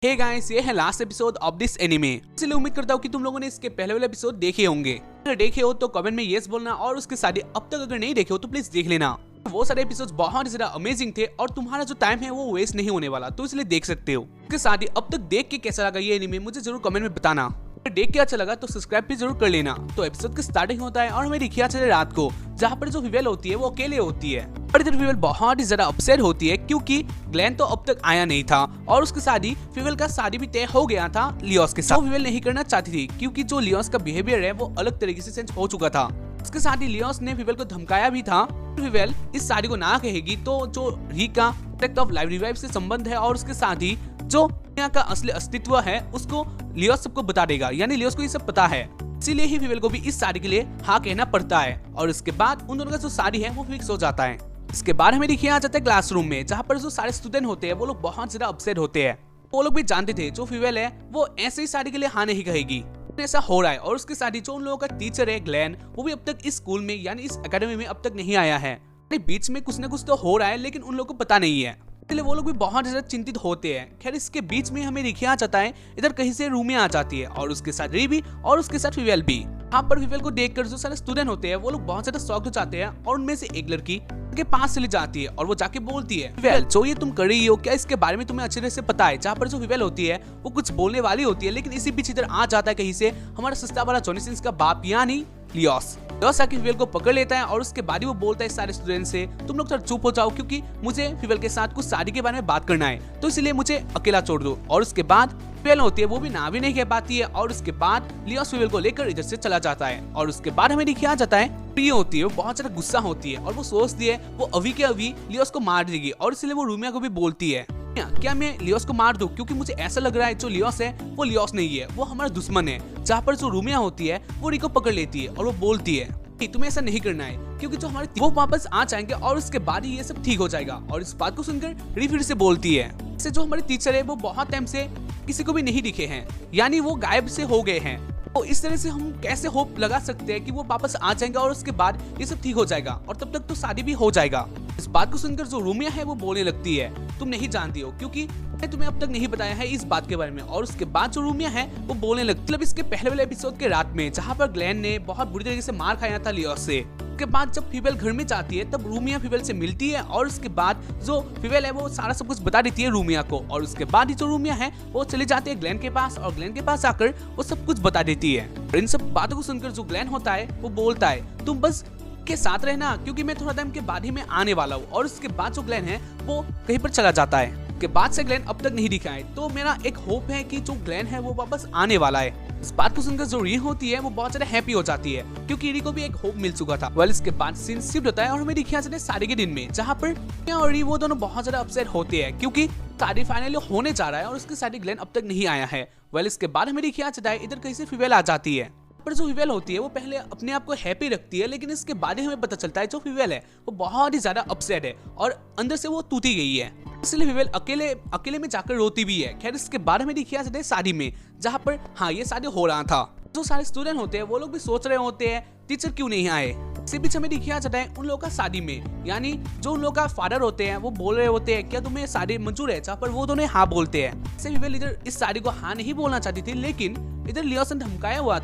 Hey guys, ये है last episode of this anime. इसलिए उम्मीद करता हूँ कि तुम लोगों ने इसके पहले वाले एपिसोड देखे होंगे। अगर देखे हो तो कमेंट में यस बोलना और उसके साथ अब तक अगर नहीं देखे हो तो प्लीज देख लेना। वो सारे एपिसोड्स बहुत ज्यादा अमेजिंग थे और तुम्हारा जो टाइम है वो वेस्ट नहीं होने वाला, तो इसलिए देख सकते हो। उसके साथ ही अब तक देख के कैसा लगा ये एनिमे मुझे जरूर कमेंट में बताना। अगर देख के अच्छा लगा तो सब्सक्राइब भी जरूर कर लेना। तो एपिसोड की स्टार्टिंग होता है और हमें दिखिया चले रात को, जहाँ पर जो फीमेल होती है वो अकेले होती है और इधर फीमेल बहुत ही ज्यादा अपसेट होती है क्योंकि ग्लेन तो अब तक आया नहीं था और उसके साथ ही फीमेल का शादी भी तय हो गया था लियोस के साथ। वो फीमेल नहीं करना चाहती थी क्योंकि जो लियोस का बिहेवियर है वो अलग तरीके से चेंज हो चुका था। उसके साथ ही लियोस ने फीमेल को धमकाया भी था। फीमेल इस शादी को ना कहेगी तो जो Rica protect of life revive से संबंध है और उसके साथ ही जो यहाँ का असली अस्तित्व है उसको लियोस सबको बता देगा, यानी लियोस को ये सब पता है। इसीलिए ही फीमेल को भी इस शादी के लिए हाँ कहना पड़ता है और इसके बाद उन दोनों का जो शादी है वो फिक्स हो जाता है। इसके बाद हमें देखिए आ जाता है क्लासरूम में, जहाँ पर जो सारे स्टूडेंट होते हैं वो लोग बहुत ज्यादा अपसेट होते हैं। वो लोग भी जानते थे जो फीमेल है वो ऐसे ही शादी के लिए हाँ नहीं कहेगी, ऐसा हो रहा है। और उसके साथ ही जो उन लोगों का टीचर है ग्लेन, वो भी अब तक इस स्कूल में यानी इस एकेडमी में अब तक नहीं आया है। बीच में कुछ न कुछ तो हो रहा है लेकिन उन लोगों को पता नहीं है, इसलिए वो लोग भी बहुत ज्यादा चिंतित होते हैं। खैर इसके बीच में हमें देखिए आ जाता है इधर कहीं से रूमी आ जाती है और उसके साथ रीबी और उसके साथ फीमेल भी। यहाँ पर फीमेल को देखकर जो सारे स्टूडेंट होते हैं वो लोग बहुत ज्यादा शॉक्ड हो जाते हैं और उनमें से एक लड़की के पास चली जाती है और वो जाके बोलती है, फीमेल जो ये तुम कर रही हो क्या इसके बारे में तुम्हें अच्छे तरह से पता है? जहाँ पर जो फीमेल होती है वो कुछ बोलने वाली होती है लेकिन इसी बीच इधर आ जाता है कहीं से हमारा सस्ता वाला जॉनी सिंस का बाप यानी लियोस। लियोस आके फीमेल को पकड़ लेता है और उसके बाद ही वो बोलता है सारे स्टूडेंट से, तुम लोग थोड़ा चुप हो जाओ क्योंकि मुझे फीमेल के साथ कुछ शादी के बारे में बात करना है, तो इसलिए मुझे अकेला छोड़ दो। और उसके बाद फीमेल होती है वो भी ना भी नहीं कह पाती है और उसके बाद लियोस फीमेल को लेकर इधर से चला जाता है। और उसके बाद हमें देखिए आ जाता है प्रिय होती है, वो बहुत ज्यादा गुस्सा होती है और वो सोचती है वो अभी के अभी लियोस को मार देगी और इसलिए वो रूमिया को भी बोलती है क्या मैं लियोस को मार दूं, क्योंकि मुझे ऐसा लग रहा है जो लियोस है वो लियोस नहीं है, वो हमारा दुश्मन है। जहाँ पर जो रूमिया होती है वो रिको पकड़ लेती है और वो बोलती है तुम्हें ऐसा नहीं करना है क्योंकि जो हमारे वो वापस आ जाएंगे और उसके बाद ही ये सब ठीक हो जाएगा। और इस बात को सुनकर री फिर से बोलती है इससे जो हमारे टीचर है वो बहुत टाइम से किसी को भी नहीं दिखे हैं, यानी वो गायब से हो गए हैं। तो इस तरह से हम कैसे होप लगा सकते हैं कि वो वापस आ जाएंगे और उसके बाद ये सब ठीक हो जाएगा और तब तक तो शादी भी हो जाएगा। इस बात को सुनकर जो रूमिया है वो बोलने लगती है तुम नहीं जानती हो क्योंकि मैंने तुम्हें अब तक नहीं बताया है इस बात के बारे में। और उसके बाद जो रूमिया है वो बोलने लगती, मतलब इसके पहले वाले एपिसोड के रात में जहाँ पर ग्लेन ने बहुत बुरी तरीके से मार खाया था लियोस से। उसके बाद जब फीमेल घर में जाती है तब रूमिया फीमेल से मिलती है और उसके बाद जो फीमेल है वो सारा सब कुछ बता देती है रूमिया को। और उसके बाद ही जो रूमिया है वो चली जाती है ग्लेन के पास और ग्लेन के पास आकर वो सब कुछ बता देती है। इन सब बातों को सुनकर जो ग्लेन होता है वो बोलता है तुम बस के साथ रहना क्योंकि मैं थोड़ा टाइम के बाद ही मैं आने वाला हूँ। और उसके बाद जो ग्लेन है वो कहीं पर चला जाता है। के बाद से ग्लेन अब तक नहीं दिखा है, तो मेरा एक होप है कि जो ग्लेन है वो वापस आने वाला है। इस बात को सुनकर जो री होती है वो बहुत ज्यादा हैप्पी हो जाती है क्योंकि री को भी एक होप मिल चुका था। वेल इसके बाद सीन शिफ्ट होता है और हमें दिखाया जाता है शादी के दिन में, जहाँ पर और री वो दोनों बहुत ज्यादा अपसेट होते हैं क्योंकि शादी फाइनली होने जा रहा है और उसकी शादी ग्लेन अब तक नहीं आया है। वेल इसके बाद हमें दिखाया जाता है इधर कहीं से फीमेल आ जाती है। पर जो फीमेल होती है वो पहले अपने आप को हैप्पी रखती है लेकिन इसके बाद ही हमें पता चलता है जो फीमेल है वो बहुत ही ज्यादा अपसेट है और अंदर से वो टूटी गई है, इसलिए फीमेल अकेले में जाकर रोती भी है। खैर इसके बाद हमें दिखाया जाता है शादी में, जहाँ पर हाँ ये शादी हो रहा था। जो सारे स्टूडेंट होते हैं वो लोग भी सोच रहे होते हैं टीचर क्यों नहीं आए। इसी बीच हमें दिखाया जाता है उन लोगों का शादी में, यानी जो उन लोगों का फादर होते हैं वो बोल रहे होते हैं क्या तुम्हें शादी मंजूर है, जहाँ पर वो दोनों हाँ बोलते हैं। इससे फीमेल इधर इस शादी को हाँ नहीं बोलना चाहती थी लेकिन इधर लियोस ने धमकाया हुआ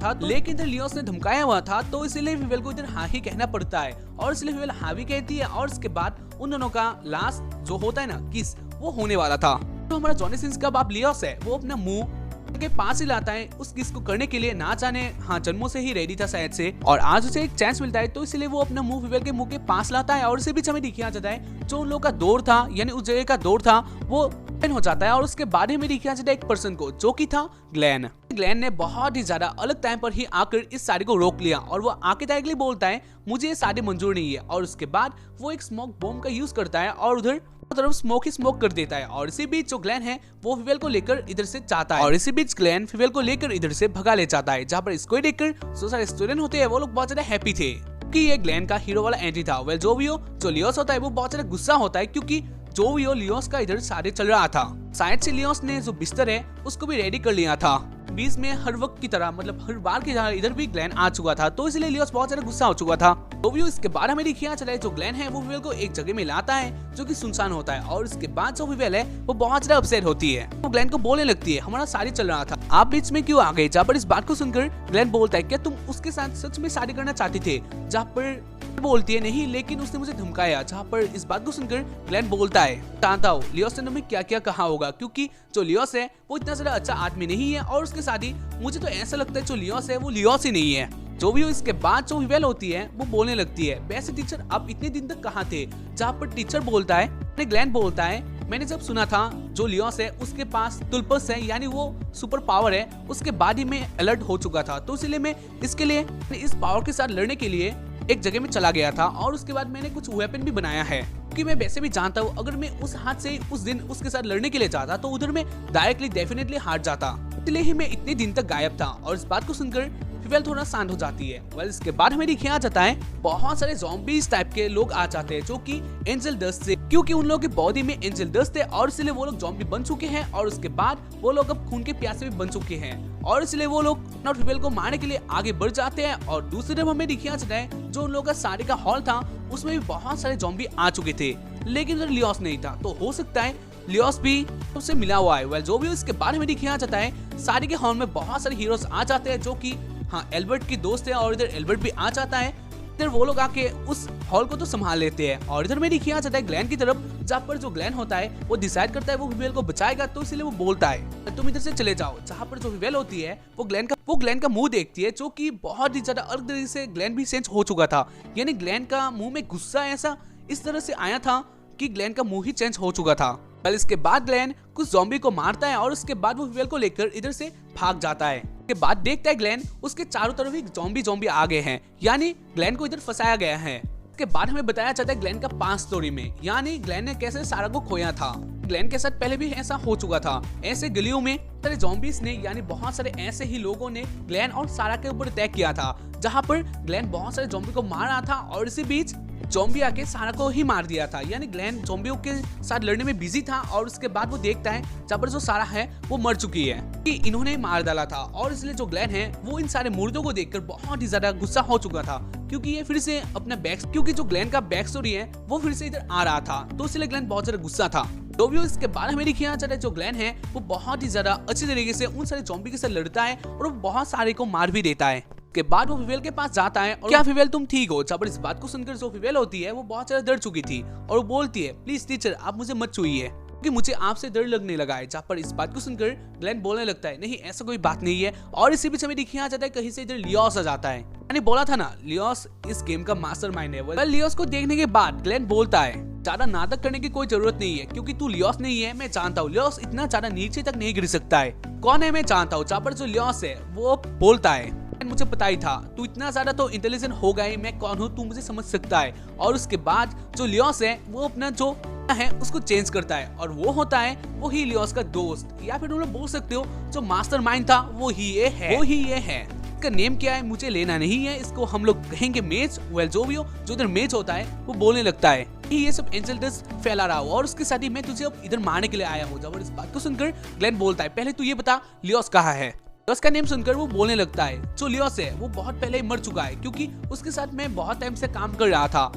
था तो इसलिए फीमेल को इधर हाँ ही कहना पड़ता है और इसलिए फीमेल हाँ भी कहती है। और उसके बाद उन दोनों का लास्ट जो होता है ना किस वो होने वाला था। तो हमारा जॉनी सिंस का बाप लियोस है वो अपना मुंह के पास ही लाता है उस किस को करने के लिए, ना जाने हाँ जन्मों से ही रेडी था शायद से, और आज उसे एक चांस मिलता है तो इसलिए वो अपना मुंह फीमेल के मुंह के पास लाता है। और इसे बीच हमें दिखाया जाता है जो उन लोगों का दौर था यानी उस जगह का दौर था वो हो जाता है। और उसके बाद ही हमें दिखाया जाता है एक पर्सन को जो कि था ग्लेन। ग्लेन ने बहुत ही ज्यादा अलग टाइम पर ही आकर इस शादी को रोक लिया और वो आके डायरेक्टली बोलता है मुझे ये शादी मंजूर नहीं है। और उसके बाद वो एक स्मोक बॉम्ब का यूज करता है और उधर तरफ स्मोक ही स्मोक कर देता है। और इसी बीच जो ग्लेन है वो फीमेल को लेकर इधर से जाता है और इसी बीच ग्लेन फीमेल को लेकर इधर से भगा ले जाता है, जहाँ पर इसको देखकर जो सारे स्टूडेंट होते हैं वो लोग बहुत ज्यादा हैप्पी थे कि ये ग्लेन का हीरो वाला एंट्री था। वेल जो भी हो जो लियोस होता है वो बहुत ज्यादा गुस्सा होता है क्योंकि जो भी हो लियोस का इधर शादी चल रहा था। शायद से लियोस ने जो बिस्तर है उसको भी रेडी कर लिया था। बीच में हर वक्त की तरह मतलब हर बार की तरह इधर भी ग्लेन आ चुका था, तो इसलिए लियोस बहुत ज्यादा गुस्सा हो चुका था। तो भी इसके बाद हमें दिखाया चला है जो ग्लेन है वो विवेल को एक जगह में लाता है जो कि सुनसान होता है, और इसके बाद जो विवेल है वो बहुत ज्यादा अपसेट होती है। वो ग्लेन को बोलने लगती है हमारा शादी चल रहा था, आप बीच में क्यों आ गए। जहाँ पर इस बात को सुनकर ग्लेन बोलता है क्या तुम उसके साथ सच में शादी करना चाहती थे। जहाँ पर बोलती है नहीं, लेकिन उसने मुझे धमकाया। जहाँ पर इस बात को सुनकर ग्लेन बोलता है जानता हूँ लियोस ने तुम्हें क्या क्या कहा होगा, क्योंकि जो लियोस है वो इतना ज्यादा अच्छा आदमी नहीं है, और उसके साथ ही मुझे तो ऐसा लगता है जो लियोस है वो लियोस ही नहीं है। जो भी हो इसके बाद जो विवेल होती है वो बोलने लगती है वैसे टीचर आप इतने दिन तक कहाँ थे। जहाँ पर टीचर बोलता है ग्लेन बोलता है मैंने जब सुना था जो लियोस है उसके पास तुल्पस है यानी वो सुपर पावर है, उसके बाद ही मैं अलर्ट हो चुका था, तो इसलिए मैं इसके लिए इस पावर के साथ लड़ने के लिए एक जगह में चला गया था, और उसके बाद मैंने कुछ वेपन भी बनाया है, क्योंकि मैं वैसे भी जानता हूँ अगर मैं उस हाथ से उस दिन उसके साथ लड़ने के लिए जाता तो उधर में डायरेक्टली डेफिनेटली हार जाता, इसलिए ही मैं इतने दिन तक गायब था। और इस बात को सुनकर विवेल थोड़ा शांत हो जाती है। वेल इसके बाद हमें दिखाया जाता है बहुत सारे ज़ॉम्बीज़ टाइप के लोग आ जाते हैं जो कि एंजल डस्ट से, क्योंकि उन लोगों की बॉडी में एंजल डस्ट है और इसलिए वो लोग ज़ॉम्बी बन चुके हैं, और उसके बाद वो लोग अब खून के प्यासे भी बन चुके हैं, और इसलिए वो लोग नॉट विवेल को मारने के लिए आगे बढ़ जाते हैं। और दूसरी तरफ हमें दिखाया जाता है जो उन लोगों का शादी का हॉल था उसमें भी बहुत सारे ज़ॉम्बी आ चुके थे, लेकिन उधर लियोस नहीं था, तो हो सकता है लियोस भी उससे मिला हुआ है। वेल जो भी इसके बारे में दिखाया जाता है शादी के हॉल में बहुत सारे हीरोज आ जाते हैं जो कि हाँ एल्बर्ट की दोस्त है, और इधर एल्बर्ट भी आ जाता है। इधर वो लोग आके उस हॉल को तो संभाल लेते हैं, और इधर में दिखाया जाता है ग्लेन की तरफ, जहाँ पर जो ग्लेन होता है वो डिसाइड करता है वो विवेल को बचाएगा, तो इसलिए वो बोलता है तुम इधर से चले जाओ। जहाँ पर जो विवेल होती है वो ग्लेन का मुंह देखती है, जो कि बहुत ही ज्यादा अलग तरीके से ग्लेन भी चेंज हो चुका था, यानी ग्लेन का मुंह में गुस्सा ऐसा इस तरह से आया था कि ग्लेन का मुंह ही चेंज हो चुका था। कल इसके बाद ग्लेन कुछ ज़ॉम्बी को मारता है, और उसके बाद वो विवेल को लेकर इधर से भाग जाता है। के बाद देखता है ग्लेन उसके चारों तरफ एक ज़ॉम्बी आ गए हैं, यानी ग्लेन को इधर फंसाया गया है। इसके बाद हमें बताया जाता है ग्लेन का पास्ट स्टोरी में, यानी ग्लेन ने कैसे सारा को खोया था। ग्लेन के साथ पहले भी ऐसा हो चुका था, ऐसे गलियों में सारे ज़ॉम्बीज़ ने यानी बहुत सारे ऐसे ही लोगों ने ग्लेन और सारा के ऊपर अटैक किया था, जहाँ पर ग्लेन बहुत सारे ज़ॉम्बी को मार रहा था, और इसी बीच ज़ॉम्बी आके सारा को ही मार दिया था, यानी ग्लेन ज़ॉम्बियों के साथ लड़ने में बिजी था। और उसके बाद वो देखता है जहाँ पर जो सारा है वो मर चुकी है कि इन्होंने मार डाला था, और इसलिए जो ग्लेन है वो इन सारे मुर्दों को देखकर बहुत ही ज्यादा गुस्सा हो चुका था, क्योंकि ये फिर से अपना क्योंकि जो ग्लेन का बैक स्टोरी है वो फिर से इधर आ रहा था, तो इसलिए ग्लेन बहुत ज्यादा गुस्सा था। तो भी इसके बाद हमें दिखाया जाता है जो ग्लेन है वो बहुत ही ज्यादा अच्छी तरीके से उन सारे ज़ॉम्बी के साथ लड़ता है, और वो बहुत सारे को मार भी देता है। के बाद वो विवेल के पास जाता है और क्या विवेल तुम ठीक हो। जब इस बात को सुनकर जो विवेल होती है वो बहुत ज्यादा डर चुकी थी, और वो बोलती है प्लीज टीचर आप मुझे मत छूइए, क्योंकि मुझे आपसे डर लगने लगा है। जहाँ पर इस बात को सुनकर ग्लेन बोलने लगता है नहीं ऐसा कोई बात नहीं है, और इसी बीच हमें दिखाया जाता है कहीं से इधर लियोस आ जाता है। मैंने बोला था ना लियोस इस गेम का मास्टरमाइंड है। वेल लियोस को देखने के बाद ग्लेन बोलता है ज्यादा नाटक करने की कोई जरूरत नहीं है, क्योंकि तू लियोस नहीं है, मैं जानता हूँ लियोस इतना ज्यादा नीचे तक नहीं गिर सकता है। कौन है मैं जानता हूँ। जहाँ पर जो लियोस है वो बोलता है मुझे पता ही था, तू इतना ज्यादा तो इंटेलिजेंट हो गया, मैं कौन हूँ तू मुझे समझ सकता है। और उसके बाद जो लियोस है वो अपना जो है उसको चेंज करता है, और वो होता है वो ही लियोस का दोस्त, या फिर तुम लोग बोल सकते हो जो मास्टरमाइंड था वो ही ये है। इसका नेम क्या है मुझे लेना नहीं है, इसको हम लोग कहेंगे मेज। वेल जो भी हो जो इधर मेज होता है वो बोलने लगता है ये सब एंजल डस्ट फैला रहा हो, और उसके साथ ही मैं तुझे अब इधर मारने के लिए आया हूँ। जब इस बात को सुनकर ग्लेन बोलता है पहले तू ये बता लियोस कहाँ है। लियोस का नेम सुनकर वो बोलने लगता है जो लियोस है वो बहुत पहले ही मर चुका है, क्योंकि उसके साथ मैं बहुत टाइम से काम कर रहा था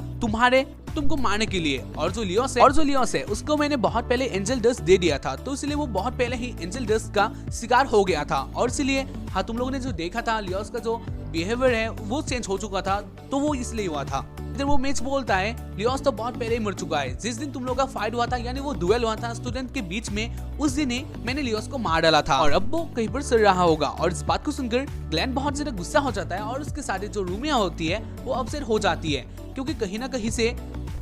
तुमको मारने के लिए, और जो लियोस है उसको मैंने बहुत पहले एंजल डस्ट दे दिया था, तो इसलिए वो बहुत पहले ही एंजल डस्ट का शिकार हो गया था। और इसलिए हाँ तुम लोगों ने जो देखा था लियोस का जो बिहेवियर है वो चेंज हो चुका था, तो वो इसलिए हुआ था। इधर वो मैच बोलता है लियोस तो बहुत पहले ही मर चुका है, जिस दिन तुम लोगों का फाइट हुआ था यानी वो डुएल हुआ था स्टूडेंट के बीच में, उस दिन ही मैंने लियोस को मार डाला था, और अब वो कहीं पर सड़ रहा होगा। और इस बात को सुनकर ग्लेन बहुत ज्यादा गुस्सा हो जाता है, और उसके साथ जो रूमिया होती है वो अपसेट हो जाती है, क्योंकि कहीं ना कहीं से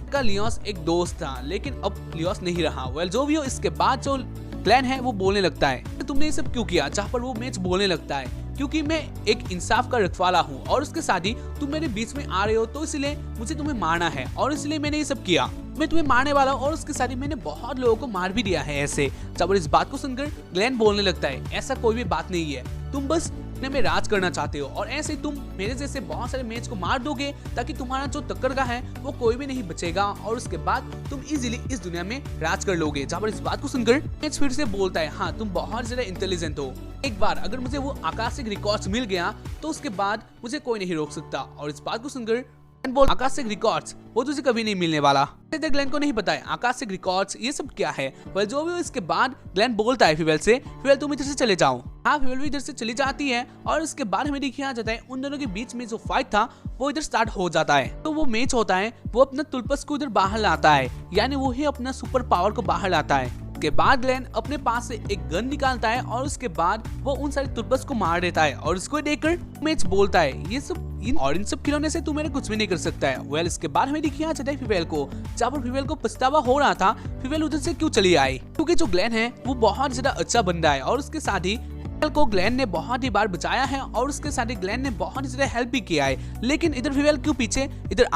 का लियोस एक दोस्त था, लेकिन अब लियोस नहीं रहा। वेल जो भी हो इसके बाद जो ग्लेन है वो बोलने लगता है तुमने ये सब क्यों किया। जहाँ पर वो मैच बोलने लगता है क्योंकि मैं एक इंसाफ का रखवाला हूँ, और उसके साथ ही तुम मेरे बीच में आ रहे हो, तो इसलिए मुझे तुम्हें मारना है, और इसलिए मैंने ये सब किया। मैं तुम्हें मारने वाला हूँ, और उसके साथ ही मैंने बहुत लोगों को मार भी दिया है ऐसे। जब इस बात को सुनकर ग्लेन बोलने लगता है ऐसा कोई भी बात नहीं है, तुम बस में राज करना चाहते हो और ऐसे तुम मेरे जैसे बहुत सारे मैच को मार दोगे ताकि तुम्हारा जो टक्कर का है वो कोई भी नहीं बचेगा और उसके बाद तुम इजीली इस दुनिया में राज कर लोगे। जहाँ पर इस बात को सुनकर मैच फिर से बोलता है, हाँ तुम बहुत ज्यादा इंटेलिजेंट हो, एक बार अगर मुझे वो आकाशिक रिकॉर्ड्स मिल गया तो उसके बाद मुझे कोई नहीं रोक सकता। और इस बात को सुनकर आकाशिक रिकॉर्ड्स वो तुझे कभी नहीं मिलने वाला। ग्लेन को नहीं पता है आकाशिक रिकॉर्ड्स ये सब क्या है। वेल जो भी हो, इसके बाद ग्लेन बोलता है फीवेल से, फीवेल तुम इधर से चले जाओ। हाँ फीवेल भी इधर से चली जाती है और उसके बाद हमें दिखाया जाता है उन दोनों के बीच में जो फाइट था वो इधर स्टार्ट हो जाता है। तो वो मैच होता है, वो अपना तुल्पस को इधर बाहर लाता है, यानी वो ही अपना सुपर पावर को बाहर लाता है। उसके बाद ग्लेन अपने पास से एक गन निकालता है और उसके बाद वो उन सारे तुल्पस को मार देता है और उसको देखकर मैच बोलता है, ये सब इन सब खिलौने से तू मेरे कुछ भी नहीं कर सकता है। वेल इसके बाद हमें दिखाया जाता है फीवेल को, जहाँ पर फीवेल को पछतावा हो रहा था फीवेल उधर से क्यों चली आई, क्योंकि जो ग्लेन है वो बहुत ज्यादा अच्छा बंदा है और उसके साथ ही को ग्लेन ने बहुत ही बार बचाया है और उसके साथ ही ग्लेन ने बहुत ही ज्यादा हेल्प भी किया है। लेकिन इधर फीवेल क्यों पीछे इधर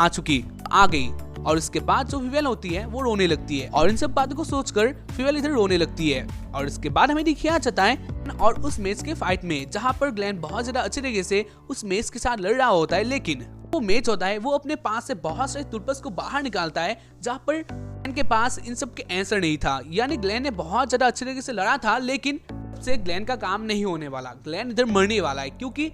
आ गई और इसके बाद जो फीवेल होती है वो रोने लगती है और इन सब बातों को सोचकर फीवेल इधर रोने लगती है। और इसके बाद हमें दिखाया जाता है और उस मैच के फाइट में जहाँ पर ग्लेन बहुत ज्यादा अच्छे तरीके से उस मैच के साथ लड़ रहा होता है, लेकिन वो मैच होता है वो अपने पास से बहुत सारे तुल्पस को बाहर निकालता है जहाँ पर ग्लेन के पास इन सब के आंसर नहीं था। यानी ग्लेन ने बहुत ज्यादा अच्छे तरीके से लड़ा था लेकिन से ग्लेन का काम नहीं होने वाला, ग्लेन इधर मरने वाला है क्योंकि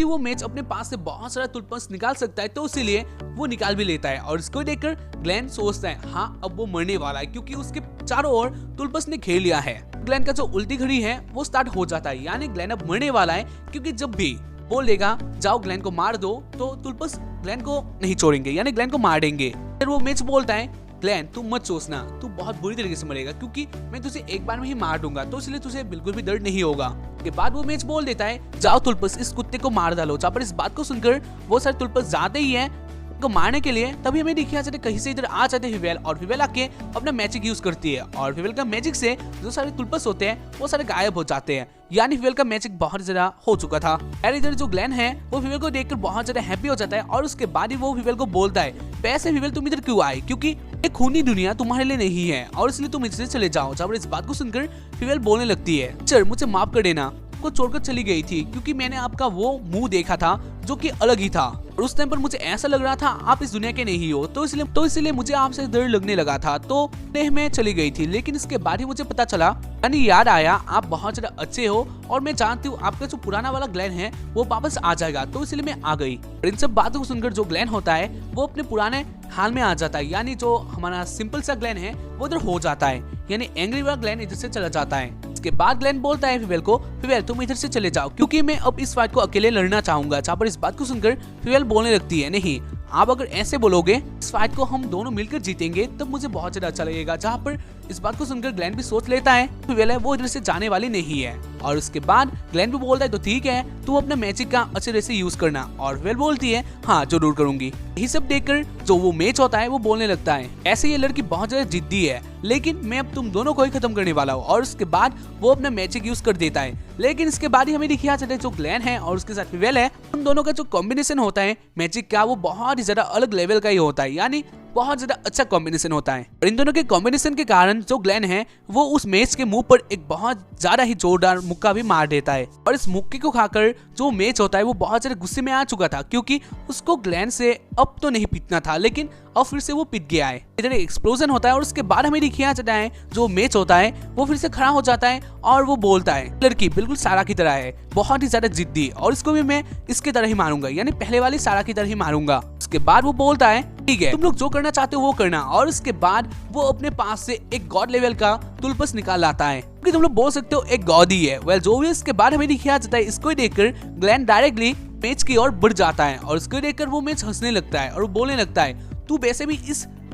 वो मैच अपने पास से बहुत सारा तुल्पस निकाल सकता है, तो इसीलिए वो निकाल भी लेता है। और इसको देखकर ग्लेन सोचता है हाँ अब वो मरने वाला है क्योंकि उसके चारों ओर तुल्पस ने घेर लिया है। ग्लेन का जो उल्टी घड़ी है वो स्टार्ट हो जाता है, यानी ग्लेन अब मरने वाला है क्योंकि जब भी बोल देगा जाओ ग्लेन को मार दो तो तुल्पस ग्लेन को नहीं छोड़ेंगे, यानी ग्लेन को मार देंगे। फिर वो मैच बोलता है ग्लेन तू मत सोचना, तू बहुत बुरी तरीके से मरेगा क्योंकि मैं तुझे एक बार में ही मार दूंगा, तो इसलिए तुझे बिल्कुल भी दर्द नहीं होगा। के बाद वो मैच बोल देता है जाओ तुल्पस इस कुत्ते को मार डालो। जहाँ पर इस बात को सुनकर वो सारे तुल्पस जाते ही है को मारने के लिए, तभी हमें दिखाया जाता है कहीं से इधर आ जाते फीवेल और फीवेल आके अपना मैजिक यूज करती है और फीवेल का मैजिक से जो सारे तुल्पस होते हैं वो सारे गायब हो जाते हैं, यानी फीवेल का मैजिक बहुत ज्यादा हो चुका था। और इधर जो ग्लेन है वो फीवेल को देखकर बहुत ज्यादा हैप्पी हो जाता है और उसके बाद ही वो फीवेल को बोलता है वैसे फीवेल तुम इधर क्यों आए, क्योंकि एक खूनी दुनिया तुम्हारे लिए नहीं है और इसलिए तुम इधर से चले जाओ। जब इस बात को सुनकर फीवेल बोलने लगती है सर मुझे माफ कर देना, को छोड़कर चली गई थी क्योंकि मैंने आपका वो मुंह देखा था जो कि अलग ही था और उस टाइम पर मुझे ऐसा लग रहा था आप इस दुनिया के नहीं हो, तो इसलिए मुझे आपसे डर लगने लगा था तो मैं चली गई थी। लेकिन इसके बाद ही मुझे पता चला, यानी याद आया आप बहुत ज्यादा अच्छे हो और मैं जानती हूँ आपका जो पुराना वाला ग्लेन है वो वापस आ जाएगा, तो इसलिए मैं आ गई। और इन सब बातों को सुनकर जो ग्लेन होता है वो अपने पुराने हाल में आ जाता है, यानी जो हमारा सिंपल सा ग्लेन है वो इधर हो जाता है, यानी एंग्री वाला ग्लेन इधर से चला जाता है। इसके बाद ग्लेन बोलता है फीवेल को फीवेल तुम इधर से चले जाओ क्योंकि मैं अब इस फाइट को अकेले लड़ना चाहूंगा। जहाँ पर इस बात को सुनकर फीवेल बोलने लगती है नहीं आप अगर ऐसे बोलोगे इस फाइट को हम दोनों मिलकर जीतेंगे तब मुझे बहुत ज्यादा अच्छा लगेगा। जहाँ पर इस बात को सुनकर ग्लेन भी सोच लेता है फीवेल है वो इधर से जाने वाली नहीं है। और उसके बाद ग्लेन भी बोलता है तो ठीक है तू अपना मैजिक का अच्छे तरह से यूज करना, और फीवेल बोलती है हाँ जरूर करूंगी। यही सब देखकर जो वो मैच होता है वो बोलने लगता है ऐसे ये लड़की बहुत ज्यादा जिद्दी है लेकिन मैं अब तुम दोनों को ही खत्म करने वाला हूँ। और उसके बाद वो अपना मैजिक यूज कर देता है, लेकिन इसके बाद ही हमें दिखाया जाता है जो ग्लेन है और उसके साथ फीवेल है उन दोनों का जो कॉम्बिनेशन होता है मैजिक का वो बहुत ही ज्यादा अलग लेवल का ही होता है, यानी बहुत ज्यादा अच्छा कॉम्बिनेशन होता है। और इन दोनों के कॉम्बिनेशन के कारण जो ग्लेन है वो उस मैच के मुंह पर एक बहुत ज्यादा ही जोरदार मुक्का भी मार देता है और इस मुक्के को खाकर जो मैच होता है वो बहुत ज्यादा गुस्से में आ चुका था क्योंकि उसको ग्लेन से अब तो नहीं पीटना था लेकिन अब फिर से वो पिट गया है। इधर एक्सप्लोजन होता है और उसके बाद हमें दिखाया जाता है जो मैच होता है वो फिर से खड़ा हो जाता है और वो बोलता है लड़की बिल्कुल सारा की तरह है, बहुत ही ज्यादा जिद्दी और इसको भी मैं इसके तरह ही मारूंगा, यानी पहले वाली सारा की तरह ही मारूंगा। उसके बाद वो बोलता है ठीक है तुम लोग जो करना चाहते हो वो करना, और उसके बाद वो अपने पास से एक गॉड लेवल का तुल्पस निकाल लाता है क्योंकि तुम लोग बोल सकते हो एक गॉड ही है। वेल जो भी इसके बाद हमें दिखाया जाता है इसको देखकर ग्लेन डायरेक्टली मैच की ओर बढ़ जाता है और इसको देखकर वो मैच हंसने लगता है और वो बोलने लगता है तू वैसे भी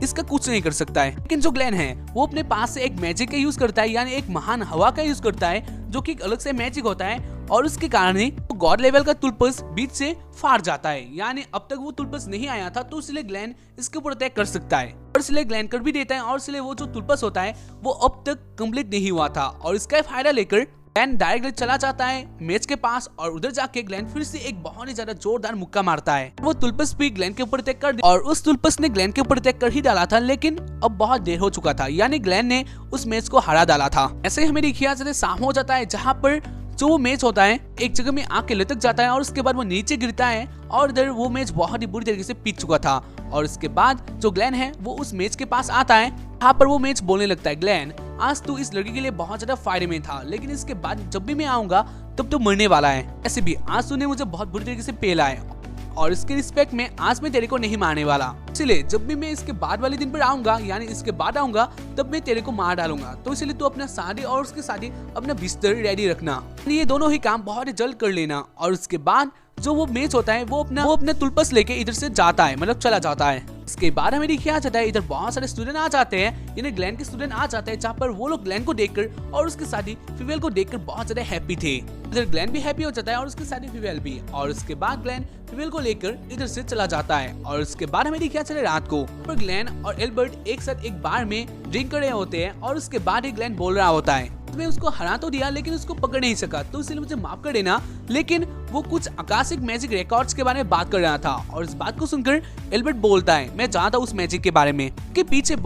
इसका कुछ नहीं कर सकता है। लेकिन जो ग्लेन है वो अपने पास से एक मैजिक का यूज करता है, यानी एक महान हवा का यूज करता है जो कि एक अलग से मैजिक होता है और उसके कारण ही वो गॉड लेवल का तुल्पस बीच से फाड़ जाता है, यानी अब तक वो तुल्पस नहीं आया था तो इसलिए ग्लेन इसके ऊपर अटैक कर सकता है और इसलिए ग्लेन कर भी देता है और इसलिए वो जो तुल्पस होता है वो अब तक कंप्लीट नहीं हुआ था और इसका फायदा लेकर ग्लेन डायरेक्टली चला जाता है मैच के पास और उधर जाके ग्लेन फिर से एक बहुत ही ज्यादा जोरदार मुक्का मारता है। वो तुल्पस भी ग्लेन के ऊपर अटैक कर और उस तुल्पस ने ग्लेन के ऊपर अटैक कर ही डाला था लेकिन अब बहुत देर हो चुका था, यानी ग्लेन ने उस मैच को हरा डाला था। ऐसे ही हमें दिखाया जाता है शाम हो जाता है जहाँ पर जो वो मैच होता है एक जगह में आके लटक जाता है और उसके बाद वो नीचे गिरता है और इधर वो मैच बहुत ही बुरी तरीके से पीट चुका था। और उसके बाद जो ग्लेन है वो उस मैच के पास आता है। यहाँ पर वो मैच बोलने लगता है, ग्लेन आज तू इस लड़की के लिए बहुत ज्यादा फायदे में था, लेकिन इसके बाद जब भी मैं आऊंगा तब तो मरने वाला है। ऐसे भी आज तूने मुझे बहुत बुरी तरीके से पेला है और इसके रिस्पेक्ट में आज मैं तेरे को नहीं मारने वाला, इसलिए जब भी मैं इसके बाद वाले दिन पर आऊंगा यानी इसके बाद आऊंगा तब मैं तेरे को मार डालूंगा। तो इसलिए तू अपना शादी और उसके शादी अपना बिस्तर रेडी रखना। ये दोनों ही काम बहुत ही जल्द कर लेना। और उसके बाद जो वो मैच होता है वो अपना तुलपस लेके इधर से जाता है, मतलब चला जाता है। इसके बाद हमें देखिए आ जाता है इधर बहुत सारे स्टूडेंट आ जाते हैं, यानी ग्लेन के स्टूडेंट आ जाते हैं, जहाँ पर वो लोग ग्लेन को देखकर और उसकी शादी फीमेल को देखकर बहुत ज्यादा हैप्पी थे। इधर ग्लेन भी हैप्पी हो जाता है और उसकी शादी फीमेल भी। और उसके बाद ग्लेन फीमेल को लेकर इधर से चला जाता है। और उसके बाद हमें देखिए चले रात को पर ग्लेन और एल्बर्ट एक साथ एक बार में ड्रिंक कर रहे होते हैं और उसके बाद ही ग्लेन बोल रहा होता है, मैं उसको हरा तो दिया लेकिन उसको पकड़ नहीं सका, तो इसलिए मुझे माफ कर देना। लेकिन वो कुछ आकाशिक मैजिक रिकॉर्ड्स के बारे में बात कर रहा था और इस बात को सुनकर एल्बर्ट बोलता है, मैं जानता हूँ उस मैजिक के बारे में, कि पीछे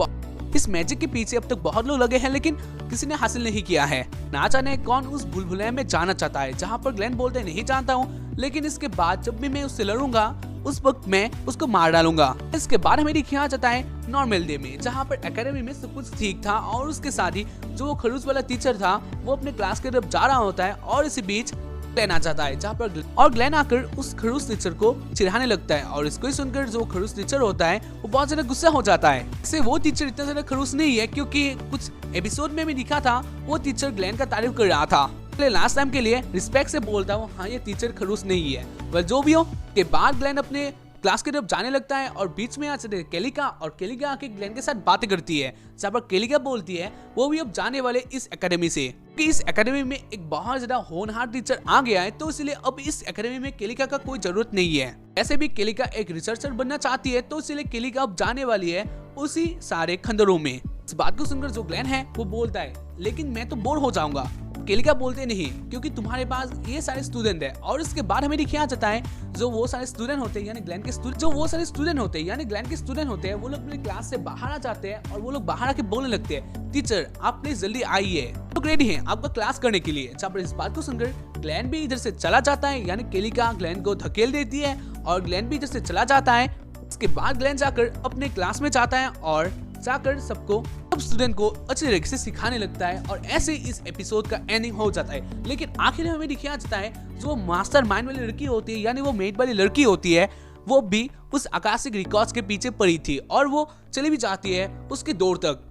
इस मैजिक के पीछे अब तक बहुत लोग लगे हैं लेकिन किसी ने हासिल नहीं किया है। ना जाने कौन उस भूलभुलैया में जाना चाहता है। जहाँ पर ग्लेन बोलते हैं, नहीं जानता हूँ, लेकिन इसके बाद जब भी मैं उससे लड़ूंगा उस वक्त मैं उसको मार डालूंगा। इसके बाद हमें दिखाया जाता है नॉर्मल डे में, जहाँ पर एकेडमी में सब कुछ ठीक था और उसके साथ ही जो वो खड़ूस वाला टीचर था वो अपने क्लास की तरफ जा रहा होता है और इसी बीच ग्लेन आ जाता है, जहाँ पर और ग्लेन आकर उस खड़ूस टीचर को चिढ़ाने लगता है। और इसको ही सुनकर जो खड़ूस टीचर होता है वो बहुत ज्यादा गुस्सा हो जाता है। इससे वो टीचर इतना ज्यादा खड़ूस नहीं है, क्योंकि कुछ एपिसोड में भी दिखा था वो टीचर ग्लेन का तारीफ कर रहा था। लास्ट टाइम के लिए रिस्पेक्ट से बोलता हूँ, हाँ ये टीचर खड़ूस नहीं है। वह जो भी हो, के बाद ग्लेन अपने क्लास की तरफ जाने लगता है और बीच में आ जाते हैं केलिका, और केलिका आके ग्लेन के साथ बातें करती है। जहाँ पर केलिका बोलती है वो भी अब जाने वाले इस एकेडमी से, कि इस एकेडमी में एक बहुत ज्यादा होनहार टीचर आ गया है, तो इसलिए अब इस एकेडमी में केलिका का कोई जरूरत नहीं है। ऐसे भी केलिका एक रिसर्चर बनना चाहती है, तो इसलिए केलिका अब जाने वाली है उसी सारे खंडरों में। इस बात को सुनकर जो ग्लेन है वो बोलता है, लेकिन मैं तो बोर हो जाऊंगा। केलिका बोलते नहीं, क्योंकि तुम्हारे पास ये सारे स्टूडेंट है। और इसके बाद हमें दिखाया जाता है जो वो सारे स्टूडेंट होते हैं यानी ग्लेन के स्टूडेंट होते हैं वो लोग अपने क्लास से बाहर आ जाते हैं और वो लोग बाहर आके बोलने लगते हैं, टीचर आप प्लीज जल्दी आइए, लोग रेडी हैं आपका क्लास करने के लिए। जहाँ पर इस बात को सुनकर ग्लेन भी इधर से चला जाता है, यानी केलिका ग्लेन को धकेल देती है और ग्लेन भी इधर से चला जाता है। इसके बाद ग्लेन जाकर अपने क्लास में जाता है और जाकर सब स्टूडेंट को अच्छे तरीके से सिखाने लगता है। और ऐसे इस एपिसोड का एंडिंग हो जाता है। लेकिन आखिर में हमें दिखाया जाता है जो मास्टरमाइंड वाली लड़की होती है, यानी वो मेड वाली लड़की होती है, वो भी उस आकाशिक रिकॉर्ड्स के पीछे पड़ी थी और वो चली भी जाती है उसके दौर तक।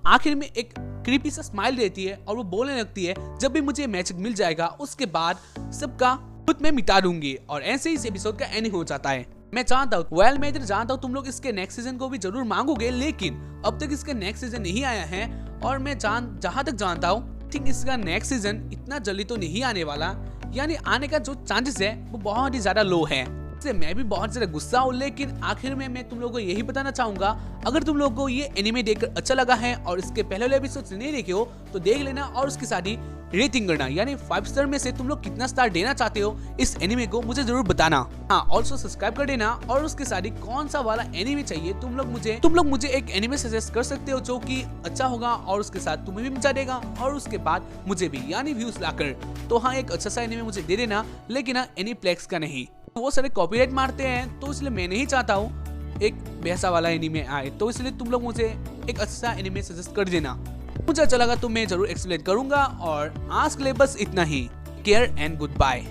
आखिर में एक क्रीपी सा स्माइल देती है और वो बोलने लगती है, जब भी मुझे मैजिक मिल जाएगा उसके बाद सबका खुद में मिटा दूंगी। और ऐसे ही इस एपिसोड का एंडिंग हो जाता है। मैं जानता हूँ मैं जानता हूँ तुम लोग इसके नेक्स्ट सीजन को भी जरूर मांगोगे, लेकिन अब तक इसका नेक्स्ट सीजन नहीं आया है। और मैं जहाँ तक जानता हूँ थिंक इसका नेक्स्ट सीजन इतना जल्दी तो नहीं आने वाला, यानी आने का जो चांसेस है वो बहुत ही ज्यादा लो है। इससे मैं भी बहुत ज्यादा गुस्सा हूँ। लेकिन आखिर में मैं तुम लोगों को यही बताना चाहूंगा, अगर तुम लोगों को ये एनिमे देखकर अच्छा लगा है और इसके पहले वाले एपिसोड नहीं देखे हो तो देख लेना और उसके साथ ही रेटिंग करना, यानी 5 स्टार में से तुम लोग कितना स्टार देना चाहते हो इस एनिमे को मुझे जरूर बताना। हाँ, ऑल्सो सब्सक्राइब कर देना और उसके साथ ही कौन सा वाला एनिमे चाहिए तुम लोग मुझे एक एनिमे सजेस्ट कर सकते हो जो कि अच्छा होगा और उसके साथ तुम्हें भी मजा देगा और उसके बाद मुझे भी, यानी व्यूज लाकर। तो हाँ, एक अच्छा सा एनिमे मुझे दे देना, लेकिन हाँ एनीप्लेक्स का नहीं, वो सारे कॉपीराइट मारते हैं, तो इसलिए मैं नहीं चाहता हूँ एक वैसा वाला एनिमे आए। तो इसलिए तुम लोग मुझे एक अच्छा एनिमे सजेस्ट कर देना, मुझे अच्छा लगा तो मैं जरूर एक्सप्लेन करूंगा। और आज के लिए बस इतना ही। Care and good bye.